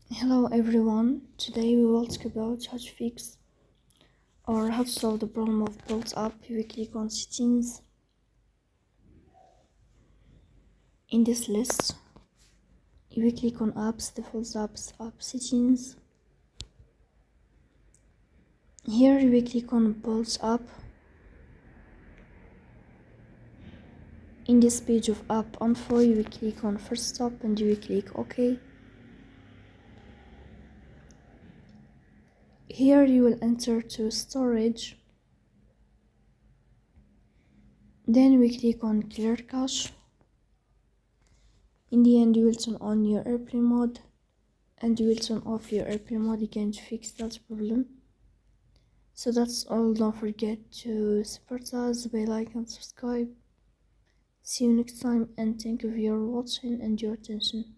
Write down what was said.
Hello everyone, today we will talk about how to fix or how to solve the problem of built up if we click on settings. In this list, if we click on apps, default apps, app settings. Here we click on built up. In this page of app info, you will click on first stop and you will click OK. Here you will enter to storage. Then we click on clear cache. In the end, you will turn on your airplane mode and you will turn off your airplane mode again to fix that problem. So that's all. Don't forget to support us by like and subscribe. See you next time, and thank you for your watching and your attention.